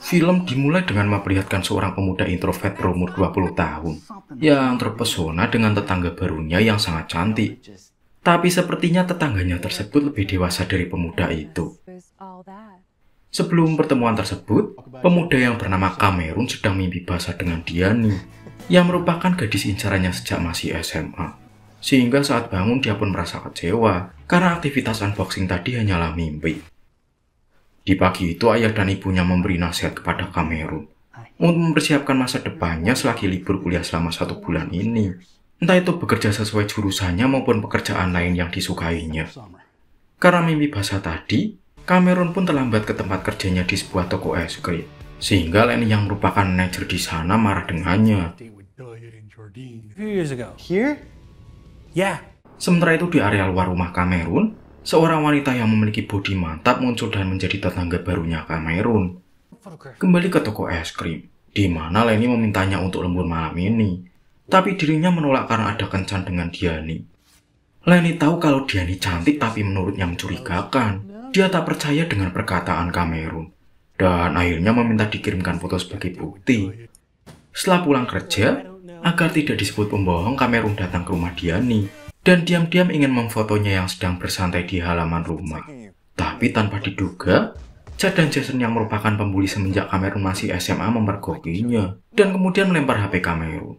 Film dimulai dengan memperlihatkan seorang pemuda introvert berumur 20 tahun yang terpesona dengan tetangga barunya yang sangat cantik. Tapi sepertinya tetangganya tersebut lebih dewasa dari pemuda itu. Sebelum pertemuan tersebut, pemuda yang bernama Cameron sedang mimpi basah dengan Diani, yang merupakan gadis incarannya sejak masih SMA. Sehingga saat bangun dia pun merasa kecewa karena aktivitas unboxing tadi hanyalah mimpi. Di pagi itu ayah dan ibunya memberi nasihat kepada Cameron untuk mempersiapkan masa depannya selagi libur kuliah selama 1 bulan ini. Entah itu bekerja sesuai jurusannya maupun pekerjaan lain yang disukainya. Karena mimpi basah tadi, Cameron pun terlambat ke tempat kerjanya di sebuah toko es krim. Sehingga Lenny yang merupakan manajer di sana marah dengannya. Sementara itu di area luar rumah Cameron, seorang wanita yang memiliki bodi mantap muncul dan menjadi tetangga barunya Cameron. Kembali ke toko es krim, di mana Lenny memintanya untuk lembur malam ini. Tapi dirinya menolak karena ada kencan dengan Diani. Lenny tahu kalau Diani cantik tapi menurutnya mencurigakan. Dia tak percaya dengan perkataan Cameron. Dan akhirnya meminta dikirimkan foto sebagai bukti. Setelah pulang kerja, agar tidak disebut pembohong, Cameron datang ke rumah Diani. Dan diam-diam ingin memfotonya yang sedang bersantai di halaman rumah. Tapi tanpa diduga, Chad dan Jason yang merupakan pembuli semenjak Cameron masih SMA memergokinya. Dan kemudian melempar HP Cameron.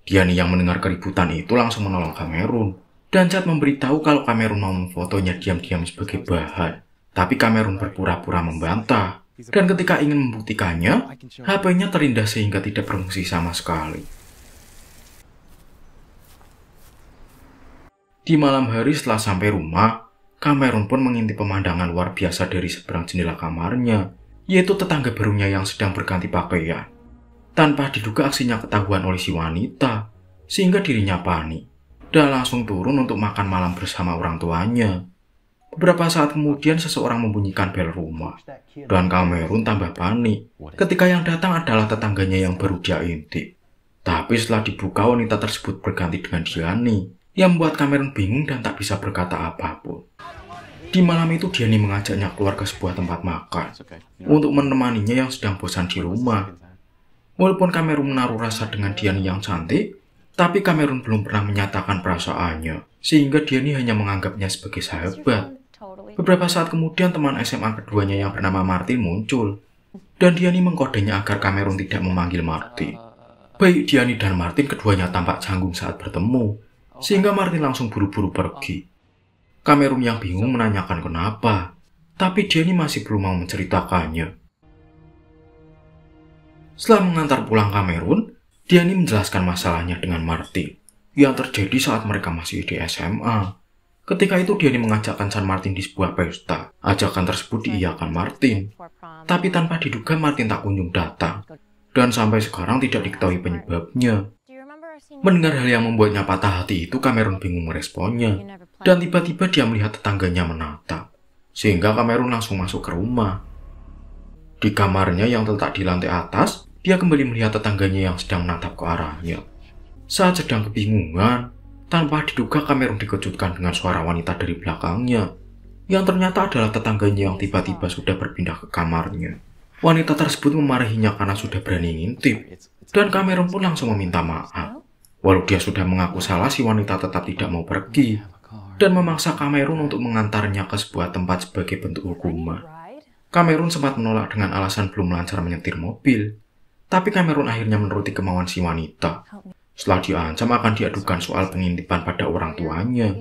Diani yang mendengar keributan itu langsung menolong Cameron. Dan Chad memberitahu kalau Cameron mau memfotonya diam-diam sebagai bahan. Tapi Cameron berpura-pura membantah. Dan ketika ingin membuktikannya, HP-nya terindah sehingga tidak berfungsi sama sekali. Di malam hari setelah sampai rumah, Cameron pun mengintip pemandangan luar biasa dari seberang jendela kamarnya, yaitu tetangga barunya yang sedang berganti pakaian. Tanpa diduga aksinya ketahuan oleh si wanita, sehingga dirinya panik, dan langsung turun untuk makan malam bersama orang tuanya. Beberapa saat kemudian seseorang membunyikan bel rumah, dan Cameron tambah panik ketika yang datang adalah tetangganya yang baru dia intip. Tapi setelah dibuka, wanita tersebut berganti dengan Diani, yang membuat Cameron bingung dan tak bisa berkata apapun. Di malam itu Diani mengajaknya keluar ke sebuah tempat makan untuk menemaninya yang sedang bosan di rumah. Walaupun Cameron menaruh rasa dengan Diani yang cantik, tapi Cameron belum pernah menyatakan perasaannya, sehingga Diani hanya menganggapnya sebagai sahabat. Beberapa saat kemudian teman SMA keduanya yang bernama Martin muncul, dan Diani mengkodenya agar Cameron tidak memanggil Martin. Baik Diani dan Martin keduanya tampak canggung saat bertemu, sehingga Martin langsung buru-buru pergi. Cameron yang bingung menanyakan kenapa, tapi Diani masih belum mau menceritakannya. Setelah mengantar pulang Cameron, Diani menjelaskan masalahnya dengan Martin yang terjadi saat mereka masih di SMA. Ketika itu Diani mengajakkan San Martin di sebuah pesta. Ajakan tersebut diiyakan Martin, tapi tanpa diduga Martin tak kunjung datang, dan sampai sekarang tidak diketahui penyebabnya. Mendengar hal yang membuatnya patah hati itu, Cameron bingung meresponnya, dan tiba-tiba dia melihat tetangganya menatap, sehingga Cameron langsung masuk ke rumah. Di kamarnya yang terletak di lantai atas, dia kembali melihat tetangganya yang sedang menatap ke arahnya. Saat sedang kebingungan, tanpa diduga Cameron dikejutkan dengan suara wanita dari belakangnya, yang ternyata adalah tetangganya yang tiba-tiba sudah berpindah ke kamarnya. Wanita tersebut memarahinya karena sudah berani ngintip, dan Cameron pun langsung meminta maaf. Walau dia sudah mengaku salah, si wanita tetap tidak mau pergi, dan memaksa Cameron untuk mengantarnya ke sebuah tempat sebagai bentuk hukuman. Cameron sempat menolak dengan alasan belum lancar menyetir mobil, tapi Cameron akhirnya menuruti kemauan si wanita. Setelah diancam akan diadukan soal pengintipan pada orang tuanya.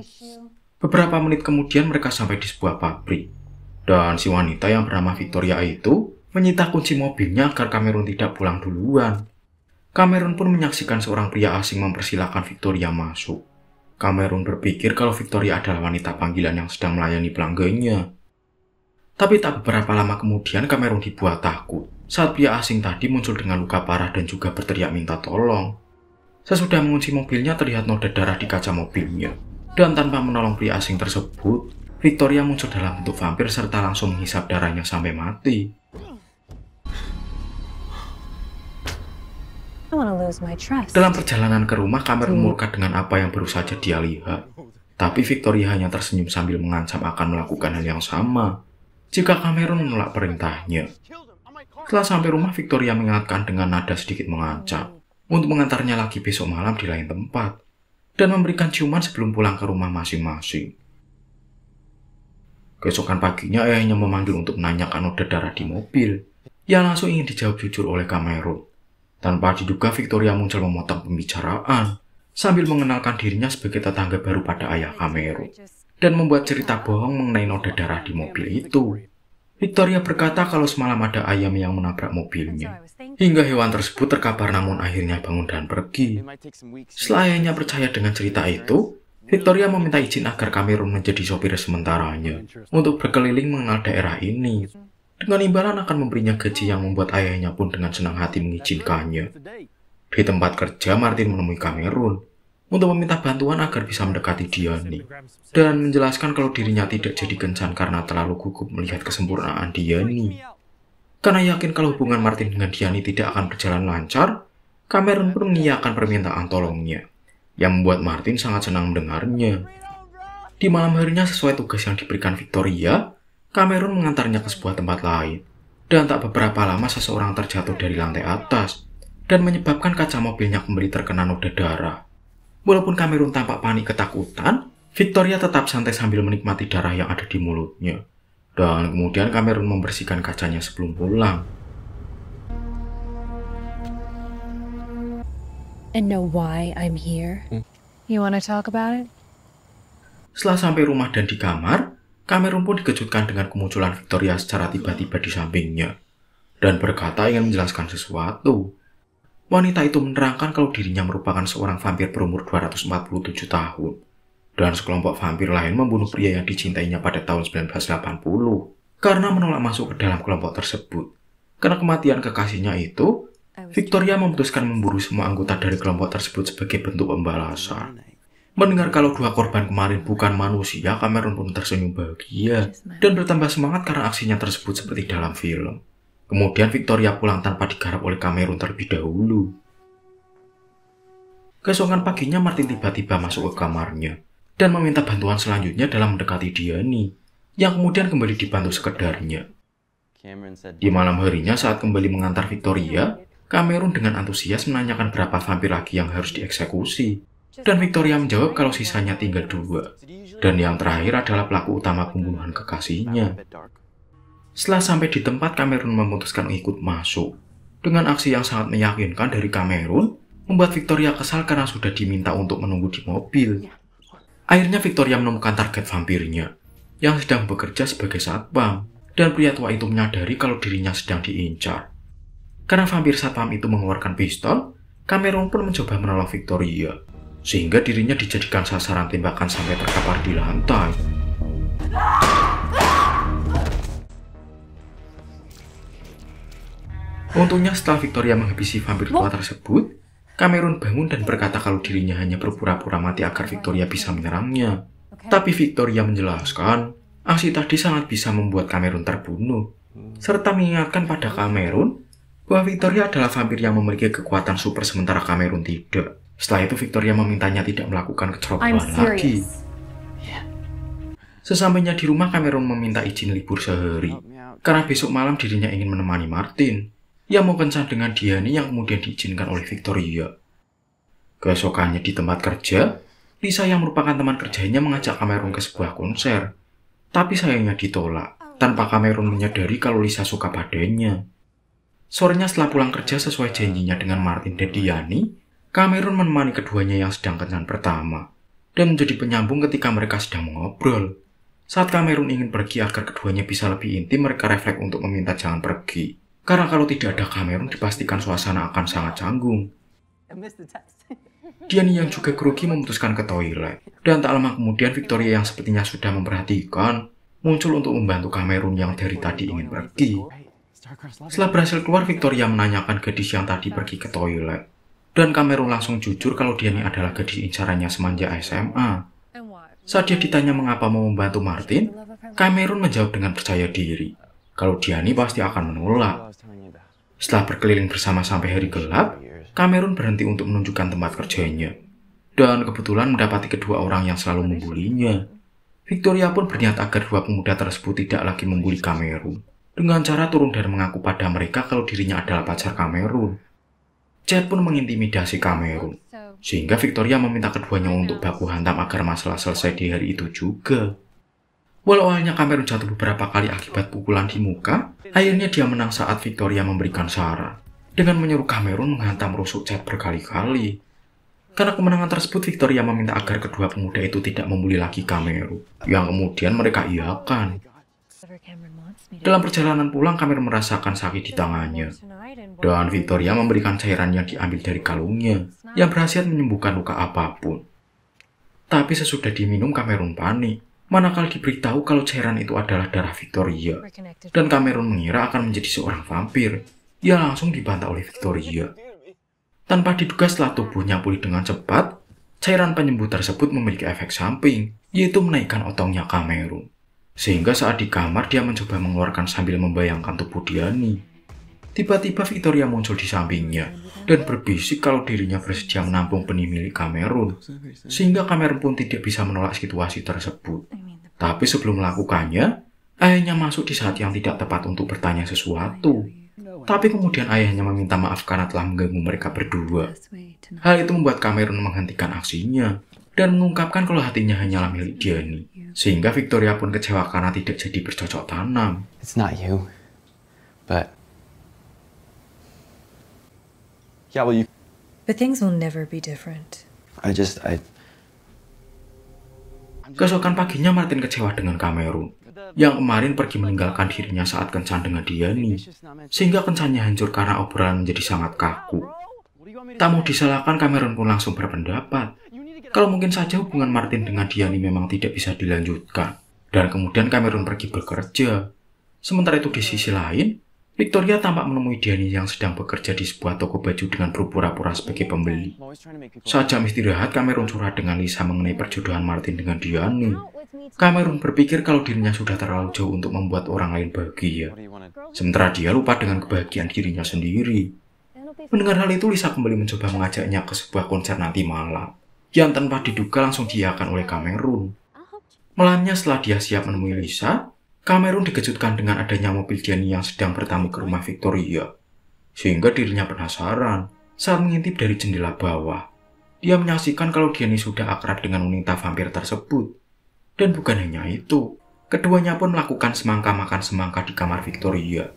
Beberapa menit kemudian mereka sampai di sebuah pabrik, dan si wanita yang bernama Victoria itu menyita kunci mobilnya agar Cameron tidak pulang duluan. Cameron pun menyaksikan seorang pria asing mempersilahkan Victoria masuk. Cameron berpikir kalau Victoria adalah wanita panggilan yang sedang melayani pelanggannya. Tapi tak beberapa lama kemudian Cameron dibuat takut saat pria asing tadi muncul dengan luka parah dan juga berteriak minta tolong. Sesudah mengunci mobilnya terlihat noda darah di kaca mobilnya. Dan tanpa menolong pria asing tersebut, Victoria muncul dalam bentuk vampir serta langsung menghisap darahnya sampai mati. Dalam perjalanan ke rumah, Cameron murka dengan apa yang baru saja dia lihat. Tapi Victoria hanya tersenyum sambil mengancam akan melakukan hal yang sama jika Cameron menolak perintahnya. Setelah sampai rumah, Victoria mengingatkan dengan nada sedikit mengancam untuk mengantarnya lagi besok malam di lain tempat dan memberikan ciuman sebelum pulang ke rumah masing-masing. Keesokan paginya, ayahnya memanggil untuk menanyakan noda darah di mobil yang langsung ingin dijawab jujur oleh Cameron. Tanpa diduga, Victoria muncul memotong pembicaraan sambil mengenalkan dirinya sebagai tetangga baru pada ayah Cameron dan membuat cerita bohong mengenai noda darah di mobil itu. Victoria berkata kalau semalam ada ayam yang menabrak mobilnya, hingga hewan tersebut terkapar namun akhirnya bangun dan pergi. Setelah ayahnya percaya dengan cerita itu, Victoria meminta izin agar Cameron menjadi sopir sementaranya untuk berkeliling mengenal daerah ini. Dengan imbalan akan memberinya gaji yang membuat ayahnya pun dengan senang hati mengizinkannya. Di tempat kerja, Martin menemui Cameron untuk meminta bantuan agar bisa mendekati Diani dan menjelaskan kalau dirinya tidak jadi kencan karena terlalu gugup melihat kesempurnaan Diani. Karena yakin kalau hubungan Martin dengan Diani tidak akan berjalan lancar, Cameron pun mengiyakan permintaan tolongnya, yang membuat Martin sangat senang mendengarnya. Di malam harinya, sesuai tugas yang diberikan Victoria, Cameron mengantarnya ke sebuah tempat lain, dan tak beberapa lama seseorang terjatuh dari lantai atas dan menyebabkan kaca mobilnya kembali terkena noda darah. Walaupun Cameron tampak panik ketakutan, Victoria tetap santai sambil menikmati darah yang ada di mulutnya. Dan kemudian Cameron membersihkan kacanya sebelum pulang. And know why I'm here? You wanna talk about it? Setelah sampai rumah dan di kamar, Cameron pun dikejutkan dengan kemunculan Victoria secara tiba-tiba di sampingnya dan berkata ingin menjelaskan sesuatu. Wanita itu menerangkan kalau dirinya merupakan seorang vampir berumur 247 tahun dan sekelompok vampir lain membunuh pria yang dicintainya pada tahun 1980 karena menolak masuk ke dalam kelompok tersebut. Karena kematian kekasihnya itu, Victoria memutuskan memburu semua anggota dari kelompok tersebut sebagai bentuk pembalasan. Mendengar kalau dua korban kemarin bukan manusia, Cameron pun tersenyum bahagia dan bertambah semangat karena aksinya tersebut seperti dalam film. Kemudian Victoria pulang tanpa digarap oleh Cameron terlebih dahulu. Keesokan paginya, Martin tiba-tiba masuk ke kamarnya dan meminta bantuan selanjutnya dalam mendekati Diani, yang kemudian kembali dibantu sekedarnya. Di malam harinya, saat kembali mengantar Victoria, Cameron dengan antusias menanyakan berapa vampir lagi yang harus dieksekusi, dan Victoria menjawab kalau sisanya tinggal 2, dan yang terakhir adalah pelaku utama pembunuhan kekasihnya. Setelah sampai di tempat, Cameron memutuskan ikut masuk. Dengan aksi yang sangat meyakinkan dari Cameron, membuat Victoria kesal karena sudah diminta untuk menunggu di mobil. Akhirnya Victoria menemukan target vampirnya, yang sedang bekerja sebagai satpam, dan pria tua itu menyadari kalau dirinya sedang diincar. Karena vampir satpam itu mengeluarkan pistol, Cameron pun mencoba menolong Victoria, sehingga dirinya dijadikan sasaran tembakan sampai terkapar di lantai. Untungnya setelah Victoria menghabisi vampir tua tersebut, Cameron bangun dan berkata kalau dirinya hanya berpura-pura mati agar Victoria bisa menyerangnya. Tapi Victoria menjelaskan, aksi tadi sangat bisa membuat Cameron terbunuh, serta mengingatkan pada Cameron bahwa Victoria adalah vampir yang memiliki kekuatan super sementara Cameron tidak. Setelah itu Victoria memintanya tidak melakukan kecerobohan lagi. Sesampainya di rumah, Cameron meminta izin libur sehari, karena besok malam dirinya ingin menemani Martin, yang mau kencan dengan Diani yang kemudian diizinkan oleh Victoria. Keesokannya di tempat kerja, Lisa yang merupakan teman kerjanya mengajak Cameron ke sebuah konser, tapi sayangnya ditolak, tanpa Cameron menyadari kalau Lisa suka padanya. Sorenya setelah pulang kerja sesuai janjinya dengan Martin dan Diani, Cameron menemani keduanya yang sedang kencan pertama, dan menjadi penyambung ketika mereka sedang mengobrol. Saat Cameron ingin pergi agar keduanya bisa lebih intim, mereka refleks untuk meminta jangan pergi. Karena kalau tidak ada Cameron, dipastikan suasana akan sangat canggung. Diani yang juga grogi memutuskan ke toilet. Dan tak lama kemudian Victoria yang sepertinya sudah memperhatikan, muncul untuk membantu Cameron yang dari tadi ingin pergi. Setelah berhasil keluar, Victoria menanyakan gadis yang tadi pergi ke toilet. Dan Cameron langsung jujur kalau Diani adalah gadis incarannya semenjak SMA. Saat dia ditanya mengapa mau membantu Martin, Cameron menjawab dengan percaya diri kalau Diani pasti akan menolak. Setelah berkeliling bersama sampai hari gelap, Cameron berhenti untuk menunjukkan tempat kerjanya. Dan kebetulan mendapati kedua orang yang selalu membulinya. Victoria pun berniat agar dua pemuda tersebut tidak lagi membuli Cameron. dengan cara turun dan mengaku pada mereka kalau dirinya adalah pacar Cameron. Chad pun mengintimidasi Cameron, sehingga Victoria meminta keduanya untuk baku hantam agar masalah selesai di hari itu juga. Walau awalnya Cameron jatuh beberapa kali akibat pukulan di muka, akhirnya dia menang saat Victoria memberikan saran dengan menyuruh Cameron menghantam rusuk Chad berkali-kali. Karena kemenangan tersebut, Victoria meminta agar kedua pemuda itu tidak membuli lagi Cameron, yang kemudian mereka iakan. Dalam perjalanan pulang, Cameron merasakan sakit di tangannya, dan Victoria memberikan cairan yang diambil dari kalungnya, yang berhasil menyembuhkan luka apapun. Tapi sesudah diminum, Cameron panik, manakala diberitahu kalau cairan itu adalah darah Victoria, dan Cameron mengira akan menjadi seorang vampir. Ia langsung dibantah oleh Victoria. Tanpa diduga setelah tubuhnya pulih dengan cepat, cairan penyembuh tersebut memiliki efek samping, yaitu menaikkan otongnya Cameron. Sehingga saat di kamar dia mencoba mengeluarkan sambil membayangkan tubuh Diani. Tiba-tiba Victoria muncul di sampingnya dan berbisik kalau dirinya bersedia menampung benih milik Cameron. Sehingga Cameron pun tidak bisa menolak situasi tersebut. Tapi sebelum melakukannya, ayahnya masuk di saat yang tidak tepat untuk bertanya sesuatu. Tapi kemudian ayahnya meminta maaf karena telah mengganggu mereka berdua. Hal itu membuat Cameron menghentikan aksinya dan mengungkapkan kalau hatinya hanyalah milik Diani. Sehingga Victoria pun kecewa karena tidak jadi bercocok tanam. It's not you, but yeah, well, you. But things will never be different. Keesokan paginya Martin kecewa dengan Cameron, yang kemarin pergi meninggalkan dirinya saat kencan dengan Diani, sehingga kencannya hancur karena obrolan menjadi sangat kaku. Tak mau disalahkan, Cameron pun langsung berpendapat kalau mungkin saja hubungan Martin dengan Diani memang tidak bisa dilanjutkan, dan kemudian Cameron pergi bekerja. Sementara itu di sisi lain, Victoria tampak menemui Diani yang sedang bekerja di sebuah toko baju dengan berpura-pura sebagai pembeli. Saat jam istirahat, Cameron curhat dengan Lisa mengenai perjodohan Martin dengan Diani. Cameron berpikir kalau dirinya sudah terlalu jauh untuk membuat orang lain bahagia, sementara dia lupa dengan kebahagiaan dirinya sendiri. Mendengar hal itu, Lisa kembali mencoba mengajaknya ke sebuah konser nanti malam, yang tanpa diduga langsung diiakan oleh Cameron. Malamnya setelah dia siap menemui Lisa, Cameron dikejutkan dengan adanya mobil Diani yang sedang bertamu ke rumah Victoria. Sehingga dirinya penasaran saat mengintip dari jendela bawah. Dia menyaksikan kalau Diani sudah akrab dengan wanita vampir tersebut. Dan bukan hanya itu, keduanya pun melakukan semangka makan semangka di kamar Victoria.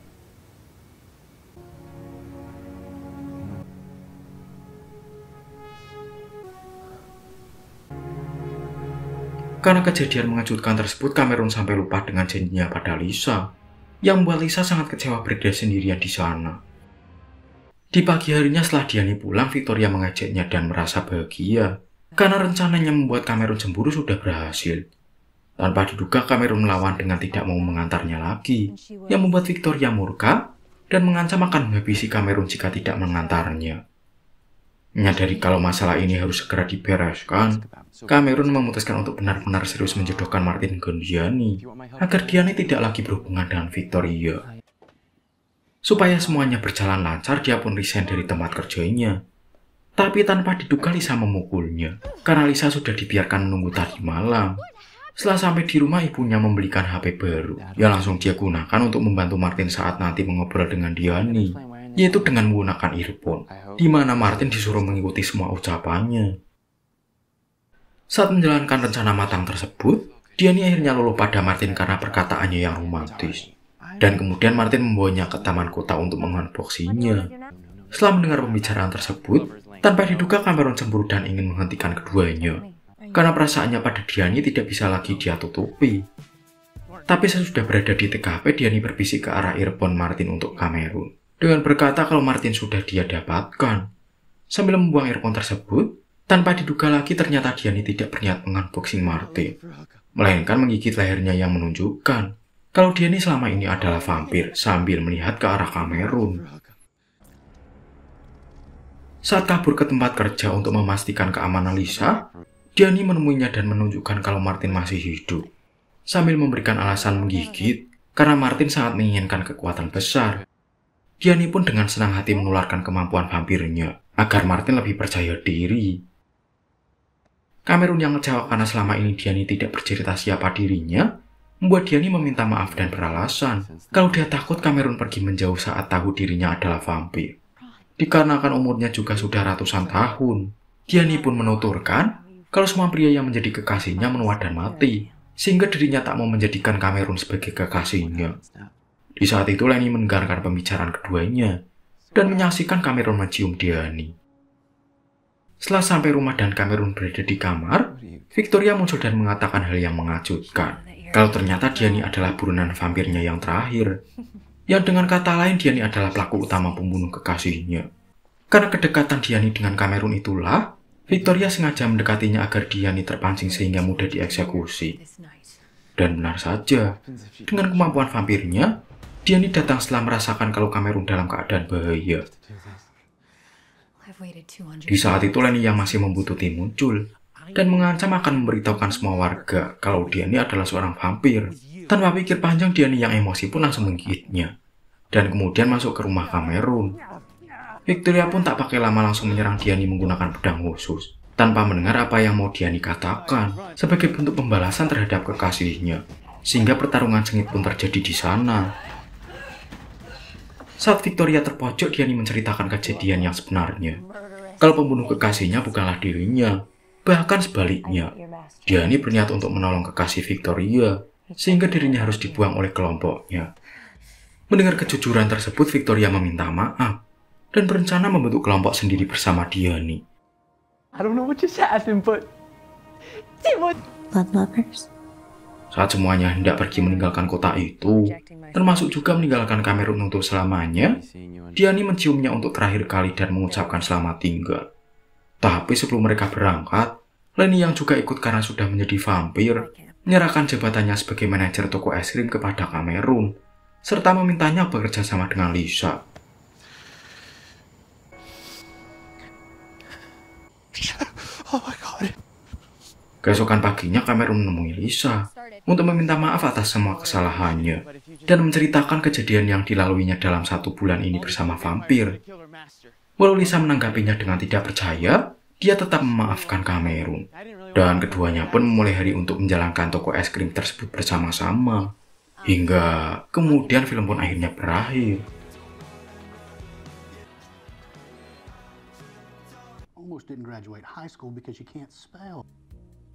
Karena kejadian mengejutkan tersebut, Cameron sampai lupa dengan janjinya pada Lisa, yang membuat Lisa sangat kecewa berada sendirian di sana. Di pagi harinya setelah Diani pulang, Victoria mengajaknya dan merasa bahagia, karena rencananya membuat Cameron cemburu sudah berhasil. Tanpa diduga, Cameron melawan dengan tidak mau mengantarnya lagi, yang membuat Victoria murka dan mengancam akan menghabisi Cameron jika tidak mengantarnya. Menyadari kalau masalah ini harus segera dibereskan, Cameron memutuskan untuk benar-benar serius menjodohkan Martin dengan Diani, agar Diani tidak lagi berhubungan dengan Victoria. Supaya semuanya berjalan lancar, dia pun resign dari tempat kerjanya. Tapi tanpa diduga Lisa memukulnya, karena Lisa sudah dibiarkan menunggu tadi malam. Setelah sampai di rumah, ibunya membelikan HP baru, yang langsung dia gunakan untuk membantu Martin saat nanti mengobrol dengan Diani, yaitu dengan menggunakan earphone, di mana Martin disuruh mengikuti semua ucapannya. Saat menjalankan rencana matang tersebut, Diani akhirnya luluh pada Martin karena perkataannya yang romantis. Dan kemudian Martin membawanya ke taman kota untuk mengunboxinya. Setelah mendengar pembicaraan tersebut, tanpa diduga Cameron cemburu dan ingin menghentikan keduanya, karena perasaannya pada Diani tidak bisa lagi dia tutupi. Tapi sesudah berada di TKP, Diani berbisik ke arah earphone Martin untuk Cameron, dengan berkata kalau Martin sudah dia dapatkan. Sambil membuang earphone tersebut, tanpa diduga lagi ternyata Diani tidak berniat mengunboxing Martin, melainkan menggigit lehernya yang menunjukkan kalau Diani selama ini adalah vampir, sambil melihat ke arah Cameron. Saat kabur ke tempat kerja untuk memastikan keamanan Lisa, Diani menemuinya dan menunjukkan kalau Martin masih hidup, sambil memberikan alasan menggigit karena Martin sangat menginginkan kekuatan besar. Diani pun dengan senang hati menularkan kemampuan vampirnya agar Martin lebih percaya diri. Cameron yang kecewa karena selama ini Diani tidak bercerita siapa dirinya, membuat Diani meminta maaf dan beralasan kalau dia takut Cameron pergi menjauh saat tahu dirinya adalah vampir. Dikarenakan umurnya juga sudah ratusan tahun, Diani pun menuturkan kalau semua pria yang menjadi kekasihnya menua dan mati, sehingga dirinya tak mau menjadikan Cameron sebagai kekasihnya. Di saat itu Lenny mendengarkan pembicaraan keduanya dan menyaksikan Cameron mencium Diani. Setelah sampai rumah dan Cameron berada di kamar, Victoria muncul dan mengatakan hal yang mengejutkan. Kalau ternyata Diani adalah buronan vampirnya yang terakhir. Yang dengan kata lain Diani adalah pelaku utama pembunuh kekasihnya. Karena kedekatan Diani dengan Cameron itulah, Victoria sengaja mendekatinya agar Diani terpancing sehingga mudah dieksekusi. Dan benar saja, dengan kemampuan vampirnya, Diani datang setelah merasakan kalau Cameron dalam keadaan bahaya. Di saat itu Lenny yang masih membutuhkan muncul dan mengancam akan memberitahukan semua warga kalau Diani adalah seorang vampir. Tanpa pikir panjang, Diani yang emosi pun langsung menggigitnya dan kemudian masuk ke rumah Cameron. Victoria pun tak pakai lama langsung menyerang Diani menggunakan pedang khusus tanpa mendengar apa yang mau Diani katakan sebagai bentuk pembalasan terhadap kekasihnya, sehingga pertarungan sengit pun terjadi di sana. Saat Victoria terpojok, Diani menceritakan kejadian yang sebenarnya. Kalau pembunuh kekasihnya bukanlah dirinya, bahkan sebaliknya. Diani berniat untuk menolong kekasih Victoria, sehingga dirinya harus dibuang oleh kelompoknya. Mendengar kejujuran tersebut, Victoria meminta maaf dan berencana membentuk kelompok sendiri bersama Diani. I don't know what just happened, but Blood lovers? Saat semuanya hendak pergi meninggalkan kota itu, termasuk juga meninggalkan Cameron untuk selamanya, Diani menciumnya untuk terakhir kali dan mengucapkan selamat tinggal. Tapi sebelum mereka berangkat, Lenny yang juga ikut karena sudah menjadi vampir, menyerahkan jabatannya sebagai manajer toko es krim kepada Cameron, serta memintanya bekerja sama dengan Lisa. oh my god. Keesokan paginya Cameron menemui Lisa untuk meminta maaf atas semua kesalahannya dan menceritakan kejadian yang dilaluinya dalam 1 bulan ini bersama vampir. Walau Lisa menanggapinya dengan tidak percaya, dia tetap memaafkan Cameron. Dan keduanya pun memulai hari untuk menjalankan toko es krim tersebut bersama-sama. Hingga kemudian film pun akhirnya berakhir. Almost didn't graduate high school because you can't spell.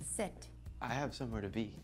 Sit. I have somewhere to be.